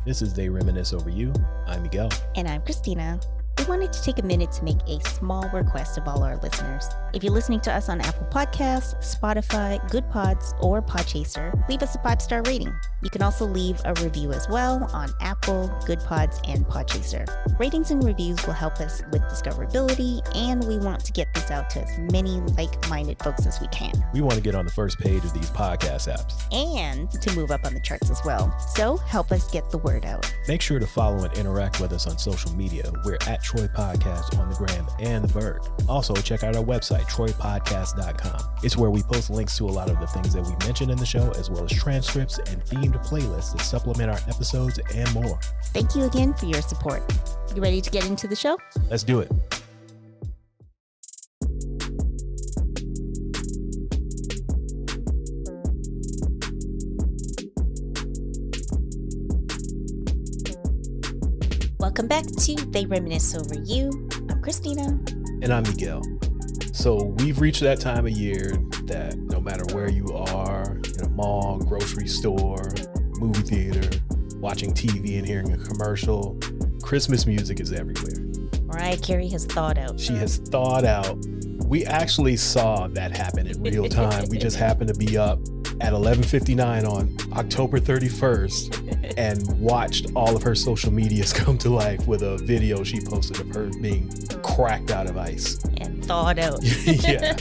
This is They Reminisce Over You. I'm Miguel. And I'm Christina. We wanted to take a minute to make a small request of all our listeners. If you're listening to us on Apple Podcasts, Spotify, Goodpods, or Podchaser, leave us a 5-star rating. You can also leave a review as well on Apple, Goodpods, and Podchaser. Ratings and reviews will help us with discoverability, and we want to get this out to as many like-minded folks as we can. We want to get on the first page of these podcast apps. And to move up on the charts as well. So help us get the word out. Make sure to follow and interact with us on social media. We're at Troy Podcast on the gram and the Bird. Also, check out our website, troypodcast.com. It's where we post links to a lot of the things that we mentioned in the show, as well as transcripts and themed playlists that supplement our episodes and more. Thank you again for your support. You ready to get into the show? Let's do it. Welcome back to They Reminisce Over You. I'm Christina. And I'm Miguel. So we've reached that time of year that no matter where you are, in a mall, grocery store, movie theater, watching TV and hearing a commercial, Christmas music is everywhere. Mariah Carey has thawed out. She has thawed out. We actually saw that happen in real time. We just happened to be up at 11:59 on October 31st and watched all of her social medias come to life with a video she posted of her being cracked out of ice. And thawed out. Yeah.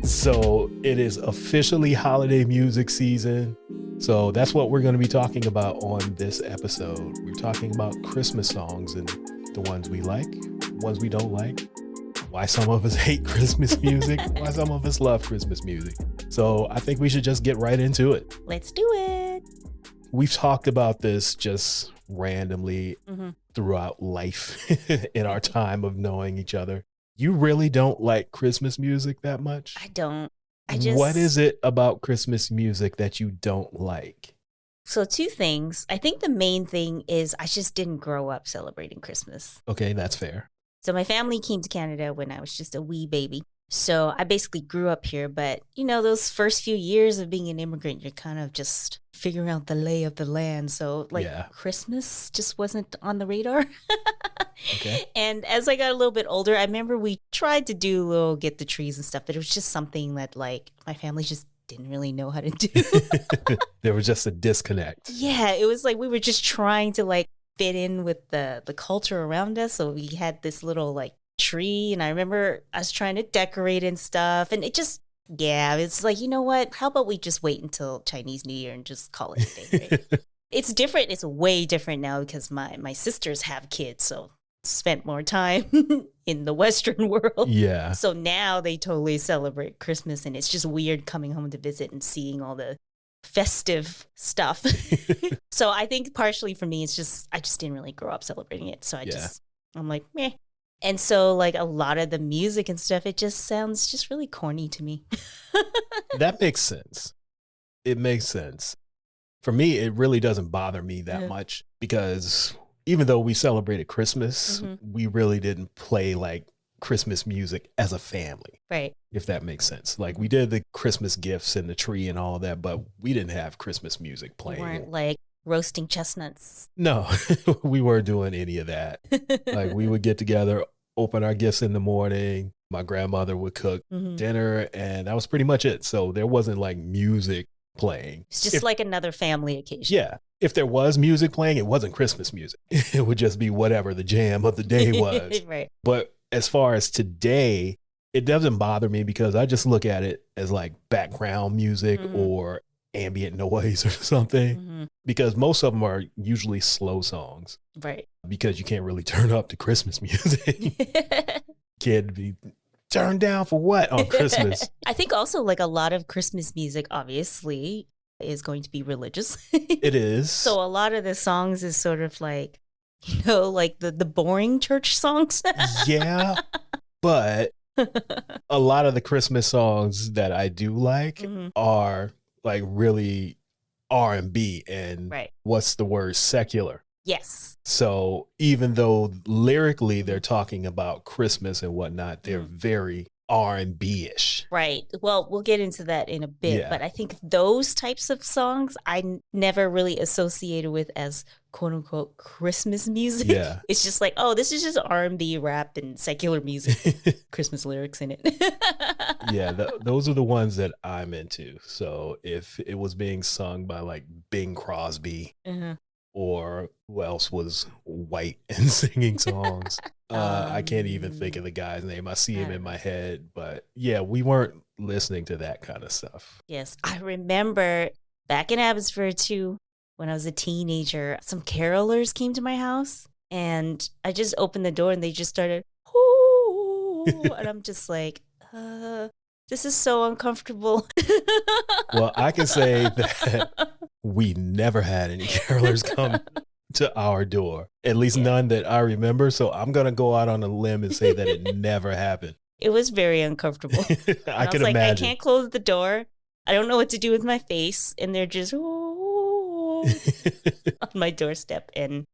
So it is officially holiday music season. So that's what we're going to be talking about on this episode. We're talking about Christmas songs and the ones we like, ones we don't like, why some of us hate Christmas music, why some of us love Christmas music. So I think we should just get right into it. Let's do it. We've talked about this just randomly throughout life in our time of knowing each other. You really don't like Christmas music that much? I don't. What is it about Christmas music that you don't like? So 2 things. I think the main thing is I just didn't grow up celebrating Christmas. Okay, that's fair. So my family came to Canada when I was just a wee baby. So I basically grew up here. But, you know, those first few years of being an immigrant, you're kind of just figuring out the lay of the land. So Christmas just wasn't on the radar. Okay. And as I got a little bit older, I remember we tried to do little get the trees and stuff, but it was just something that my family just didn't really know how to do. There was just a disconnect. Yeah, it was like we were just trying to fit in with the culture around us. So we had this little tree, and I remember us trying to decorate and stuff, and it's you know what? How about we just wait until Chinese New Year and just call it a day, right? It's different. It's way different now because my sisters have kids, so spent more time in the Western world. Yeah. So now they totally celebrate Christmas, and it's just weird coming home to visit and seeing all the festive stuff. So I think partially for me, it's just I just didn't really grow up celebrating it. So I'm like, meh. And so a lot of the music and stuff, it just sounds just really corny to me. That makes sense. It makes sense. For me, it really doesn't bother me that much because even though we celebrated Christmas, we really didn't play Christmas music as a family. Right. If that makes sense. We did the Christmas gifts and the tree and all of that, but we didn't have Christmas music playing. We weren't roasting chestnuts. No, we weren't doing any of that. We would get together, open our gifts in the morning. My grandmother would cook dinner, and that was pretty much it. So there wasn't music playing. It's just another family occasion. Yeah. If there was music playing, it wasn't Christmas music. It would just be whatever the jam of the day was. Right. But as far as today, it doesn't bother me because I just look at it as background music or ambient noise or something, because most of them are usually slow songs. Right. Because you can't really turn up to Christmas music. Kid be turned down for what on Christmas? I think also a lot of Christmas music obviously is going to be religious. It is. So a lot of the songs is sort of the boring church songs. Yeah. But a lot of the Christmas songs that I do like are really R&B and what's the word? Secular. Yes. So even though lyrically they're talking about Christmas and whatnot, they're very R&B-ish. Right. Well, we'll get into that in a bit, Yeah. but I think those types of songs never really associated with as quote unquote Christmas music. Yeah. It's just like, oh, this is just R&B, rap, and secular music. Christmas lyrics in it. Yeah, those are the ones that I'm into. So if it was being sung by like Bing Crosby or who else was white and singing songs, I can't even think of the guy's name. I see him in my head, but yeah, we weren't listening to that kind of stuff. Yes, I remember back in Abbotsford too, when I was a teenager, some carolers came to my house and I just opened the door and they just started, "Ooh," and I'm just like, this is so uncomfortable. Well, I can say that we never had any carolers come to our door, at least none that I remember. So I'm going to go out on a limb and say that it never happened. It was very uncomfortable. I was can like, imagine. I can't close the door. I don't know what to do with my face. And they're just on my doorstep and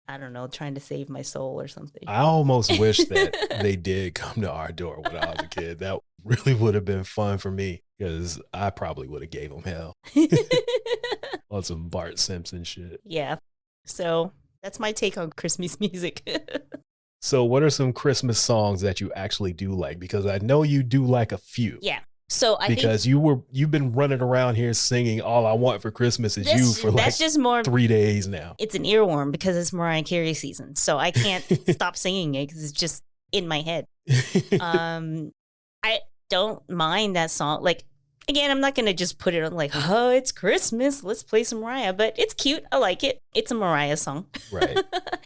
I don't know, trying to save my soul or something. I almost wish that they did come to our door when I was a kid. That really would have been fun for me because I probably would have gave them hell on some Bart Simpson shit. Yeah. So that's my take on Christmas music. So what are some Christmas songs that you actually do like? Because I know you do like a few. Yeah. So I because think you've been running around here singing "All I Want for Christmas Is You" for like just more 3 days now. It's an earworm because it's Mariah Carey season, so I can't stop singing it because it's just in my head. I don't mind that song. Like again, I'm not gonna just put it on like, oh, it's Christmas, let's play some Mariah, but it's cute. I like it. It's a Mariah song, right?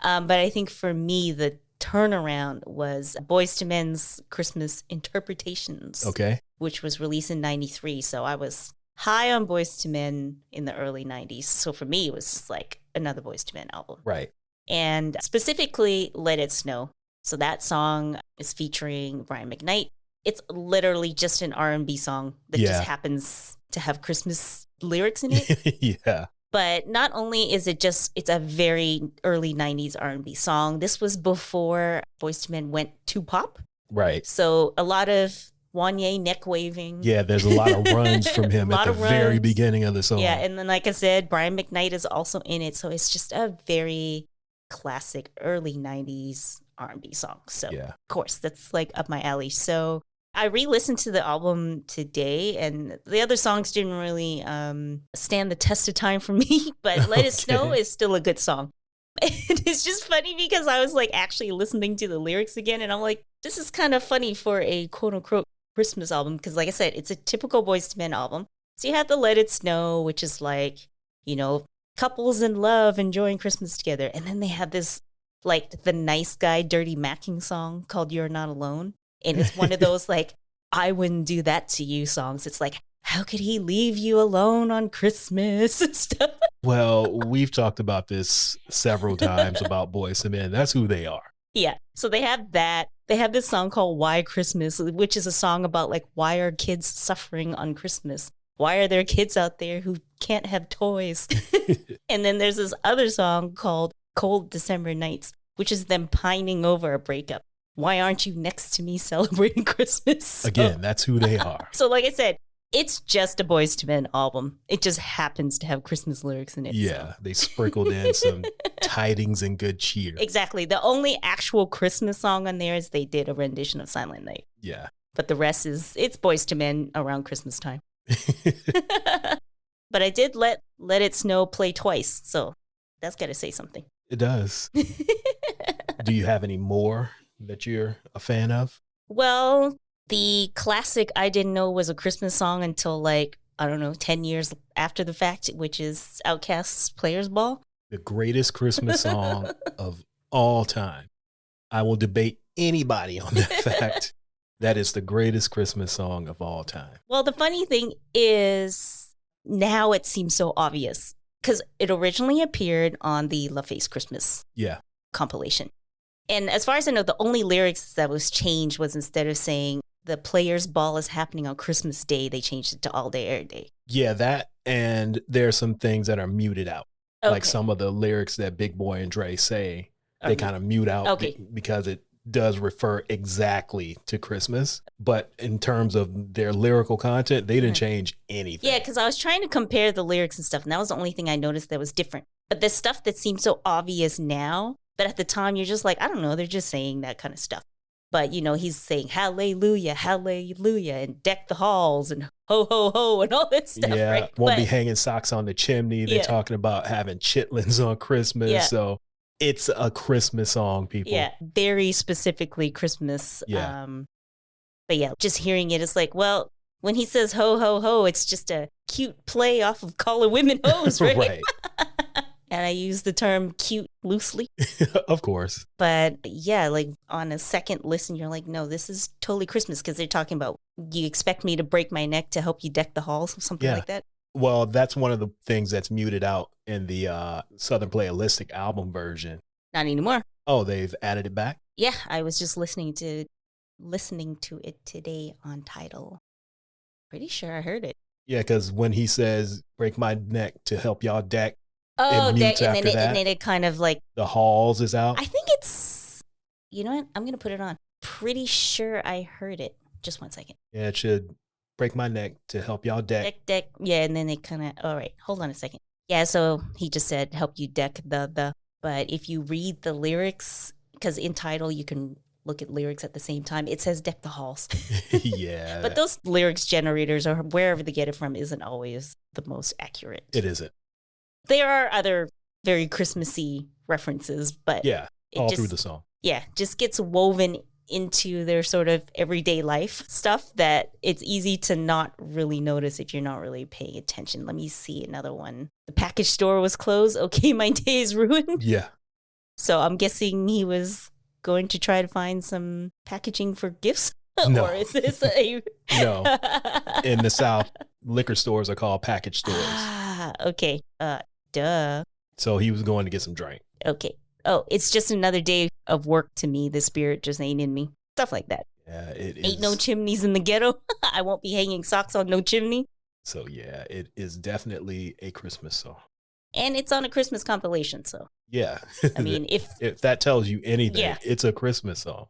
But I think for me the turnaround was Boyz II Men's Christmas Interpretations. Okay. Which was released in 93. So I was high on Boyz II Men in the early 90s. So for me, it was just like another Boyz II Men album. Right. And specifically Let It Snow. So that song is featuring Brian McKnight. It's literally just an R&B song that just happens to have Christmas lyrics in it. Yeah. But not only is it's a very early 90s R&B song. This was before Boyz II Men went to pop. Right. So a lot of Wanye neck waving. Yeah, there's a lot of runs from him at the very beginning of the song. Yeah, and then like I said, Brian McKnight is also in it. So it's just a very classic early 90s R&B song. So of course, that's like up my alley. So I re-listened to the album today and the other songs didn't really stand the test of time for me, but Let It Snow is still a good song. And it's just funny because I was like actually listening to the lyrics again and I'm like, this is kind of funny for a quote unquote Christmas album because like I said, it's a typical Boyz II Men album. So you have the Let It Snow, which is like, you know, couples in love enjoying Christmas together. And then they have this like the nice guy dirty macking song called You're Not Alone. And it's one of those like, I wouldn't do that to you songs. It's like, how could he leave you alone on Christmas and stuff? Well, we've talked about this several times about Boyz II Men. That's who they are. Yeah. So they have that. They have this song called Why Christmas, which is a song about like, why are kids suffering on Christmas? Why are there kids out there who can't have toys? And then there's this other song called Cold December Nights, which is them pining over a breakup. Why aren't you next to me celebrating Christmas? Again, that's who they are. So like I said, it's just a Boyz II Men album. It just happens to have Christmas lyrics in it. Yeah, so. they sprinkled in some tidings and good cheer. Exactly. The only actual Christmas song on there is they did a rendition of Silent Night. Yeah. But the rest it's Boyz II Men around Christmas time. But I did let It Snow play twice, so that's got to say something. It does. Do you have any more that you're a fan of? Well, the classic I didn't know was a Christmas song until like, I don't know, 10 years after the fact, which is Outkast's Players Ball. The greatest Christmas song of all time. I will debate anybody on that fact. That is the greatest Christmas song of all time. Well, the funny thing is now it seems so obvious because it originally appeared on the LaFace Christmas compilation. And as far as I know, the only lyrics that was changed was instead of saying the players' ball is happening on Christmas Day, they changed it to all day, every day. Yeah, that, and there are some things that are muted out. Okay. Like some of the lyrics that Big Boy and Dre say, they kind of mute out because it does refer exactly to Christmas, but in terms of their lyrical content, they didn't change anything. Yeah, because I was trying to compare the lyrics and stuff, and that was the only thing I noticed that was different. But the stuff that seems so obvious now, but at the time you're just like, I don't know, they're just saying that kind of stuff. But, you know, he's saying hallelujah, hallelujah, and deck the halls and ho, ho, ho, and all that stuff, Yeah, right? won't be hanging socks on the chimney. They're talking about having chitlins on Christmas. Yeah. So it's a Christmas song, people. Yeah, very specifically Christmas. Yeah. But yeah, just hearing it, it's like, well, when he says ho, ho, ho, it's just a cute play off of Call of Women Hoes, right? Right. And I use the term cute loosely. Of course. But yeah, like on a second listen, you're like, no, this is totally Christmas because they're talking about, you expect me to break my neck to help you deck the halls, something like that. Well, that's one of the things that's muted out in the Southern Playalistic album version. Not anymore. Oh, they've added it back? Yeah, I was just listening to it today on Tidal. Pretty sure I heard it. Yeah, because when he says, break my neck to help y'all deck, oh, it mutes and after that. And then it kind of like... The halls is out. I think it's... You know what? I'm going to put it on. Pretty sure I heard it. Just 1 second. Yeah, it should break my neck to help y'all deck. Deck. Yeah, and then it kind of... All right, hold on a second. Yeah, so he just said, help you deck the... But if you read the lyrics, because in Tidal you can look at lyrics at the same time, it says deck the halls. Yeah. But those lyrics generators or wherever they get it from isn't always the most accurate. It isn't. There are other very Christmassy references, but yeah, all through the song. Yeah, just gets woven into their sort of everyday life stuff that it's easy to not really notice if you're not really paying attention. Let me see another one. The package store was closed. Okay, my day is ruined. Yeah. So I'm guessing he was going to try to find some packaging for gifts. No. Or is this a... No. In the South, liquor stores are called package stores. Ah, okay. Duh. So he was going to get some drink. Okay. Oh, it's just another day of work to me. The spirit just ain't in me. Stuff like that. Yeah, it is. Ain't no chimneys in the ghetto. I won't be hanging socks on no chimney. So yeah, it is definitely a Christmas song. And it's on a Christmas compilation, so. Yeah. I mean, if that tells you anything, yeah. It's a Christmas song.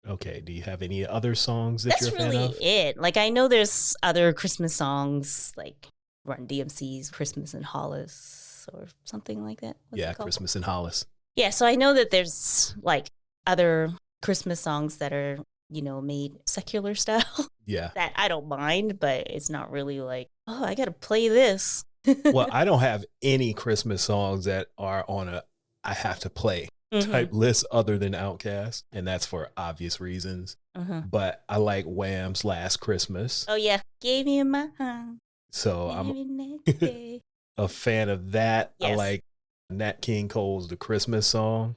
Okay, do you have any other songs that you're a fan of? That's really it. Like, I know there's other Christmas songs, like Run DMC's Christmas in Hollis or something like that. What's yeah, Christmas in Hollis. Yeah, so I know that there's, like, other Christmas songs that are, you know, made secular style. Yeah. That I don't mind, but it's not really like, oh, I got to play this. Well, I don't have any Christmas songs that are on a I have to play type list other than Outkast, and that's for obvious reasons. But I like Wham's Last Christmas. Oh yeah, gave you my heart. So I'm a fan of that. Yes. I like Nat King Cole's The Christmas Song.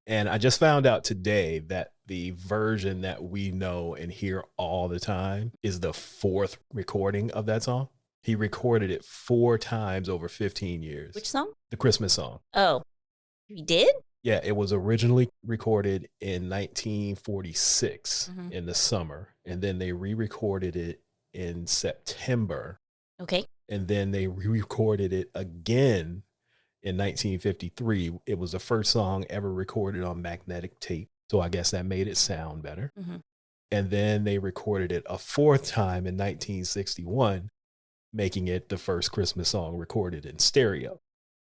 And I just found out today that the version that we know and hear all the time is the 4th recording of that song. He recorded it 4 times over 15 years. Which song? The Christmas Song. Oh, he did? Yeah, it was originally recorded in 1946 in the summer. And then they re-recorded it in September. Okay. And then they re-recorded it again in 1953. It was the first song ever recorded on magnetic tape. So I guess that made it sound better. And then they recorded it a 4th time in 1961. Making it the first Christmas song recorded in stereo.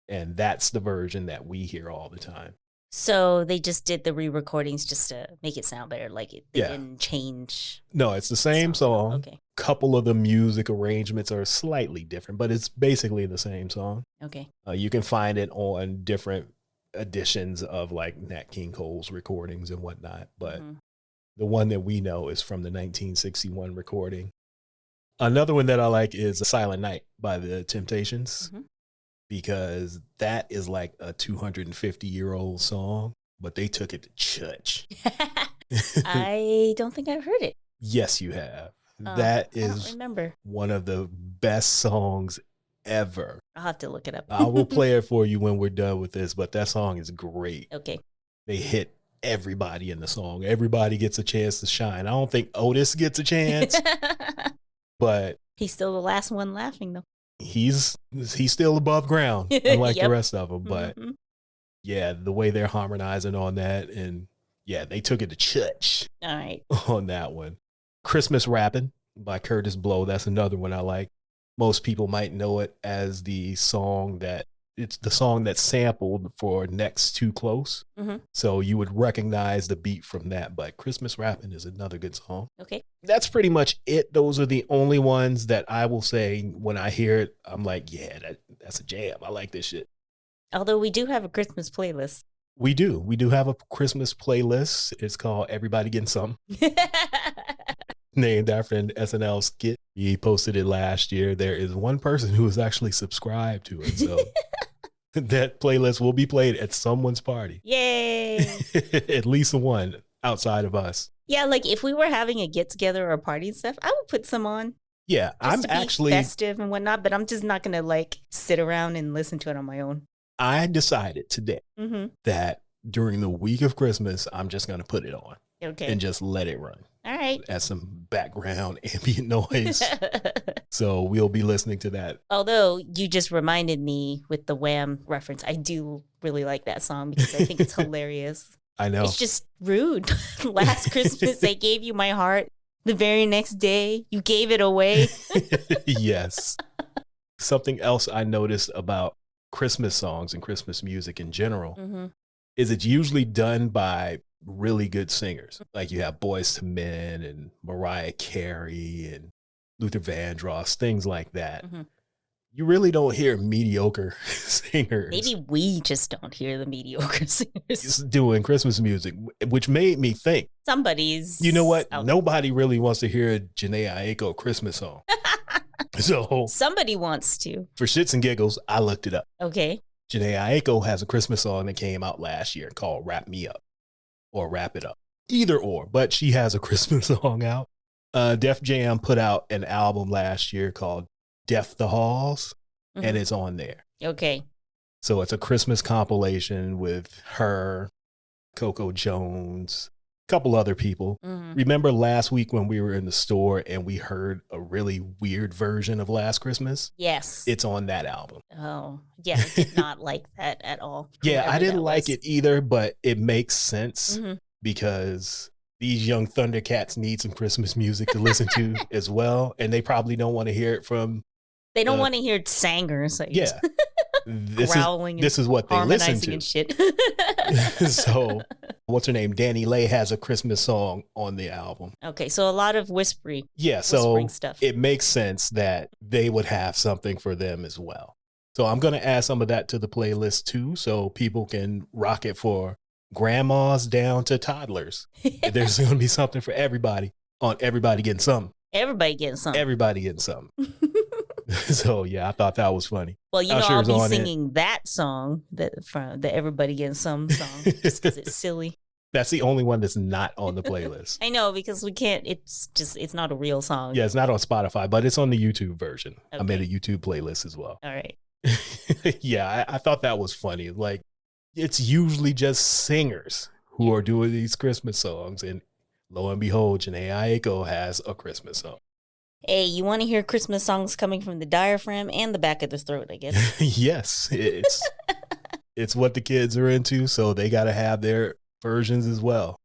And that's the version that we hear all the time. So they just did the re-recordings just to make it sound better, like it didn't change. No, it's the same song. Okay. Couple of the music arrangements are slightly different, but it's basically the same song. Okay. You can find it on different editions of like Nat King Cole's recordings and whatnot. But the one that we know is from the 1961 recording. Another one that I like is Silent Night by the Temptations, because that is like a 250-year-old song, but they took it to church. I don't think I've heard it. Yes, you have. That is one of the best songs ever. I'll have to look it up. I will play it for you when we're done with this, but that song is great. Okay. They hit everybody in the song. Everybody gets a chance to shine. I don't think Otis gets a chance. But he's still the last one laughing, though. He's still above ground, unlike the rest of them. But yeah, the way they're harmonizing on that, and Yeah, they took it to church All right. on that one. Christmas Rappin' by Curtis Blow. That's another one I like. Most people might know it as it's the song that's sampled for Next Too Close. Mm-hmm. So you would recognize the beat from that. But Christmas Rappin' is another good song. Okay. That's pretty much it. Those are the only ones that I will say when I hear it, I'm like, yeah, that's a jam. I like this shit. Although we do have a Christmas playlist. We do. We do have a Christmas playlist. It's called Everybody Getting Something, named after an SNL skit. He posted it last year. There is one person who is actually subscribed to it. So that playlist will be played at someone's party. Yay. At least one outside of us. Yeah, like if we were having a get together or a party and stuff, I would put some on. Yeah, I'm to be actually festive and whatnot, but I'm just not gonna like sit around and listen to it on my own. I decided today that during the week of Christmas, I'm just going to put it on and just let it run. All right. As some background ambient noise. So we'll be listening to that. Although you just reminded me with the Wham reference, I do really like that song because I think it's hilarious. I know. It's just rude. Last Christmas, I gave you my heart. The very next day, you gave it away. Yes. Something else I noticed about Christmas songs and Christmas music in general is it's usually done by really good singers. Like you have Boyz II Men and Mariah Carey and Luther Vandross, things like that. You really don't hear mediocre singers. Maybe we just don't hear the mediocre singers doing Christmas music, which made me think. Somebody's. You know what? Nobody really wants to hear a Jhené Aiko Christmas song. So somebody wants to. For shits and giggles, I looked it up. Okay. Jhené Aiko has a Christmas song that came out last year called Wrap Me Up or Wrap It Up. Either or, but she has a Christmas song out. Def Jam put out an album last year called Deaf the Halls, and it's on there. Okay. So it's a Christmas compilation with her, Coco Jones, a couple other people. Remember last week when we were in the store and we heard a really weird version of Last Christmas? Yes. It's on that album. Oh, yeah. I did not like that at all. Yeah, I didn't like it either, but it makes sense because these young Thundercats need some Christmas music to listen to as well. And they probably don't want to hear it from. They don't want to hear singers. Like, yeah. Growling. This is what they listen to. And shit. So, what's her name? Danny Lay has a Christmas song on the album. Okay, so a lot of whispering stuff. It makes sense that they would have something for them as well. So I'm going to add some of that to the playlist too, so people can rock it for grandmas down to toddlers. There's going to be something for everybody on Everybody Getting Something. Everybody getting something. Everybody getting something. So yeah, I thought that was funny. Well, I'll be singing that song from the Everybody Getting Some song just because it's silly. That's the only one that's not on the playlist. I know, because we can't. It's not a real song. Yeah, it's not on Spotify, but it's on the YouTube version. Okay. I made a YouTube playlist as well. All right. Yeah, I thought that was funny. Like, it's usually just singers who are doing these Christmas songs, and lo and behold, Jhené Aiko has a Christmas song. Hey, you want to hear Christmas songs coming from the diaphragm and the back of the throat, I guess. Yes, it's what the kids are into, so they got to have their versions as well.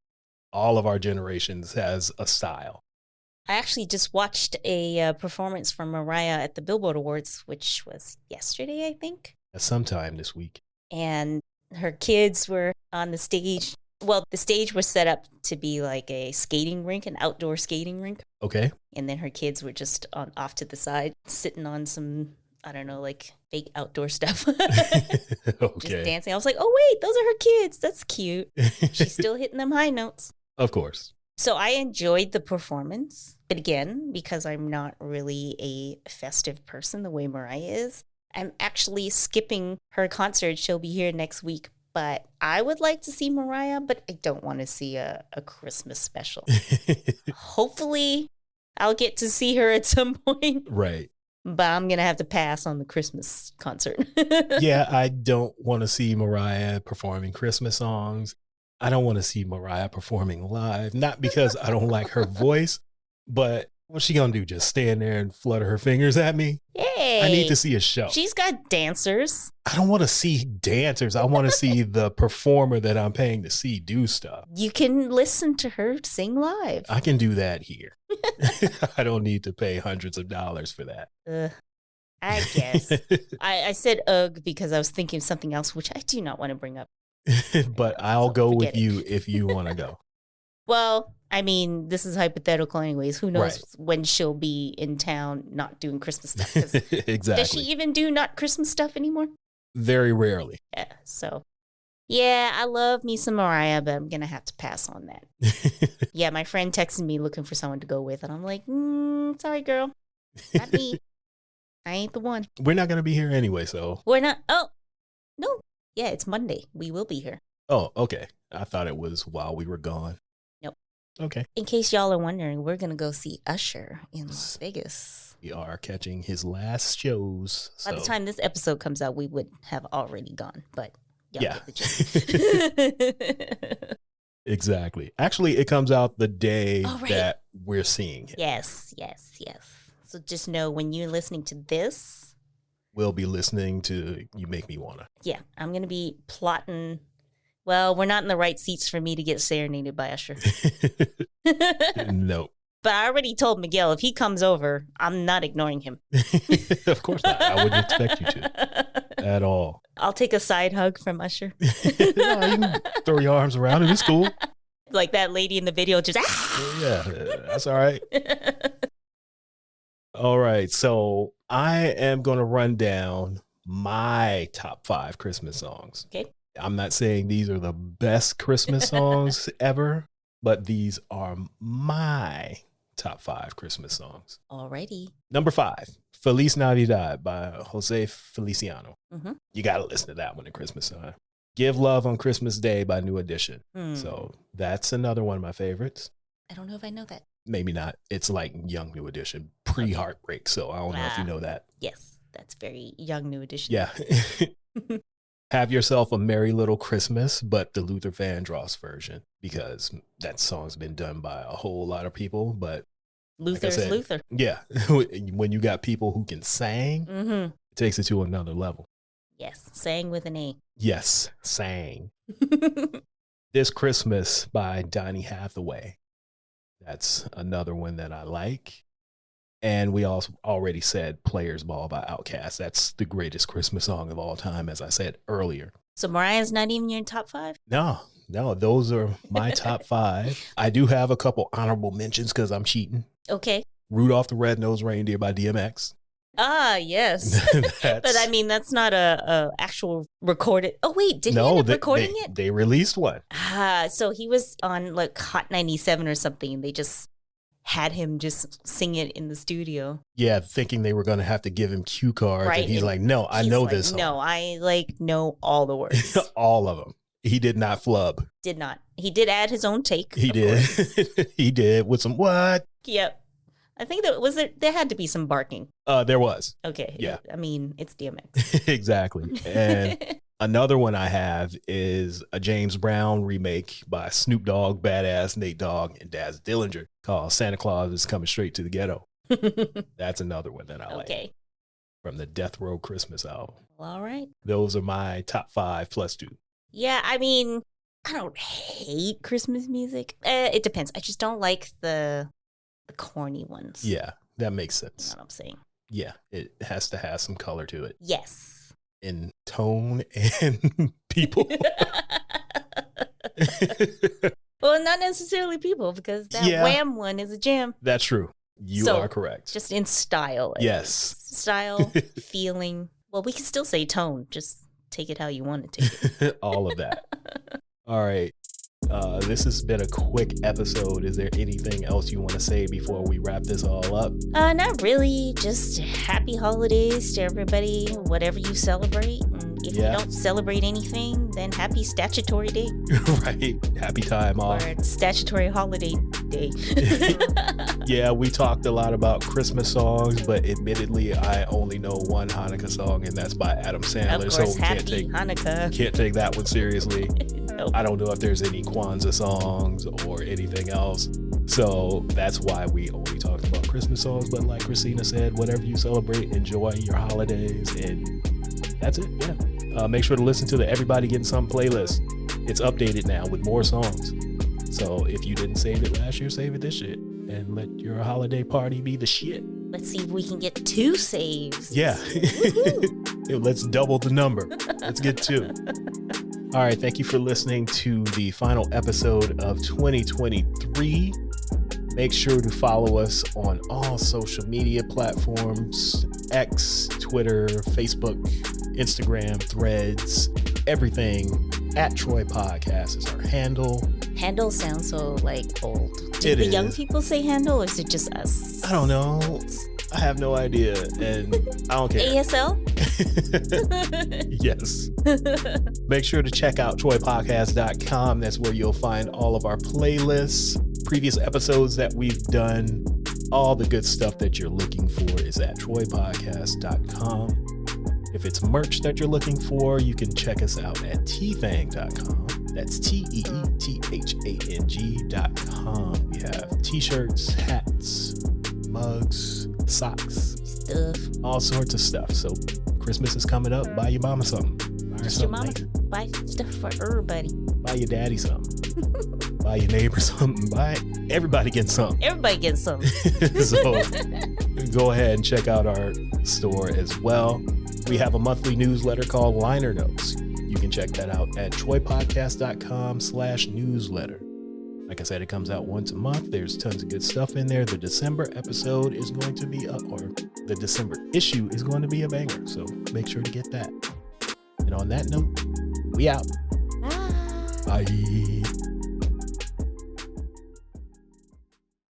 All of our generations has a style. I actually just watched a performance from Mariah at the Billboard Awards, which was yesterday, I think. Sometime this week. And her kids were on the stage. Well, the stage was set up to be like a skating rink, an outdoor skating rink. Okay. And then her kids were just off to the side, sitting on some, I don't know, like fake outdoor stuff. Okay. Just dancing. I was like, oh, wait, those are her kids. That's cute. She's still hitting them high notes. Of course. So I enjoyed the performance. But again, because I'm not really a festive person the way Mariah is, I'm actually skipping her concert. She'll be here next week. But I would like to see Mariah, but I don't want to see a Christmas special. Hopefully, I'll get to see her at some point. Right. But I'm going to have to pass on the Christmas concert. Yeah, I don't want to see Mariah performing Christmas songs. I don't want to see Mariah performing live. Not because I don't like her voice, but what's she going to do? Just stand there and flutter her fingers at me? Hey, Hey, I need to see a show. She's got dancers. I don't want to see dancers. I want to see the performer that I'm paying to see do stuff. You can listen to her sing live. I can do that here. I don't need to pay hundreds of dollars for that. I guess. I said ugh because I was thinking of something else, which I do not want to bring up. But I'll go with you if you want to go. Well, I mean, this is hypothetical anyways. Who knows Right. when she'll be in town not doing Christmas stuff. 'Cause Exactly. does she even do not Christmas stuff anymore? Very rarely. Yeah, so. Yeah, I love me some Mariah, but I'm going to have to pass on that. Yeah, my friend texted me looking for someone to go with, and I'm like, sorry, girl. Not me. I ain't the one. We're not going to be here anyway, so. We're not. Oh, no. Yeah, it's Monday. We will be here. Oh, okay. I thought it was while we were gone. Nope. Okay. In case y'all are wondering, we're going to go see Usher in Las Vegas. We are catching his last shows. By the time this episode comes out, we would have already gone, but y'all Yeah. get the joke. Exactly. Actually, it comes out the day Oh, right. that we're seeing him. Yes. So just know when you're listening to this, We'll be listening to You Make Me Wanna. yeah, I'm going to be plotting. Well, we're not in the right seats for me to get serenaded by Usher. Nope. But I already told Miguel if he comes over, I'm not ignoring him. Of course not. I wouldn't expect you to at all. I'll take a side hug from Usher. No, you can throw your arms around it. It's cool. Like that lady in the video just Yeah, that's all right. All right. So I am going to run down my top 5 Christmas songs. Okay. I'm not saying these are the best Christmas songs ever, but these are my top 5 Christmas songs. Alrighty. Number 5, Feliz Navidad by Jose Feliciano. Mhm. You got to listen to that one at Christmas time. Give Love on Christmas Day by New Edition. Hmm. So that's another one of my favorites. I don't know if I know that. Maybe not. It's like young New Edition, pre-Heartbreak. So I don't know if you know that. Yes, that's very young New Edition. Yeah. Have Yourself a Merry Little Christmas, but the Luther Vandross version, because that song's been done by a whole lot of people. But Luther's said, Luther. yeah, when you got people who can sing, Mm-hmm. it takes it to another level. Yes, sang with an A. Yes, sang. This Christmas by Donny Hathaway. That's another one that I like. And we also already said Players Ball by Outkast. That's the greatest Christmas song of all time, as I said earlier. So Mariah's not even your top 5? No, those are my top 5. I do have a couple honorable mentions because I'm cheating. Okay. Rudolph the Red-Nosed Reindeer by DMX. Ah, yes. But I mean, that's not a actual recorded. Oh, wait, did he end up recording it? They released one. So he was on like Hot 97 or something. They just had him just sing it in the studio. Yeah, thinking they were going to have to give him cue cards. Right. And he's like, no, I know this song. No, I like know all the words. All of them. He did not flub. Did not. He did add his own take. He of did. course. He did with some what? Yep. I think there had to be some barking. There was. Okay. Yeah. I mean, it's DMX. Exactly. And another one I have is a James Brown remake by Snoop Dogg, Badass, Nate Dogg, and Daz Dillinger called Santa Claus is Coming Straight to the Ghetto. That's another one that I like. Okay. From the Death Row Christmas album. Well, all right. Those are my top 5 plus 2. Yeah, I mean, I don't hate Christmas music. It depends. I just don't like the corny ones. Yeah, that makes You sense. know what I'm saying? Yeah, it has to have some color to it Yes. in tone and people. Well, not necessarily people, because that Yeah. Wham one is a jam. That's true. You So, are correct. Just in style. at Yes. least. Style, feeling. Well, we can still say tone. Just take it how you want to take it. All of that. All right. This has been a quick episode. Is there anything else you want to say before we wrap this all up? Not really. Just happy holidays to everybody, whatever you celebrate. And if Yeah. you don't celebrate anything, then happy statutory day Right. Happy time off. or statutory holiday day. Yeah, we talked a lot about Christmas songs, but admittedly, I only know one Hanukkah song, and that's by Adam Sandler. Of So course, we happy Hanukkah. can't take that one seriously. Nope. I don't know if there's any Kwanzaa songs or anything else. So that's why we only talked about Christmas songs, but like Christina said, whatever you celebrate, enjoy your holidays, and that's it. Yeah. Make sure to listen to the Everybody Getting Some playlist. It's updated now with more songs. So if you didn't save it last year, save it this year and let your holiday party be the shit. Let's see if we can get 2 saves. Yeah. Let's double the number. Let's get 2. All right. Thank you for listening to the final episode of 2023. Make sure to follow us on all social media platforms: X, Twitter, Facebook, Instagram, Threads, everything. At Troy Podcast is our handle. Handle sounds so like old. Do It the is. young people say handle, or is it just us? I don't know. I have no idea, and I don't care. ASL? Yes. Make sure to check out troypodcast.com. That's where you'll find all of our playlists, previous episodes that we've done. All the good stuff that you're looking for is at troypodcast.com. If it's merch that you're looking for, you can check us out at teethang.com. That's TEETHANG.com. We have t-shirts, hats, mugs, socks, Stuff. all sorts of stuff. So Christmas is coming up. Buy your mama something. Buy her Just your something mama. nice. Buy stuff for everybody. Buy your daddy something. Buy your neighbor something. Buy everybody getting something. Everybody gets something. So go ahead and check out our store as well. We have a monthly newsletter called Liner Notes. You can check that out at troypodcast.com/newsletter. Like I said, it comes out once a month. There's tons of good stuff in there. The December episode is going to be up, or the December issue is going to be a banger. So make sure to get that. And on that note, we out. Bye. Bye.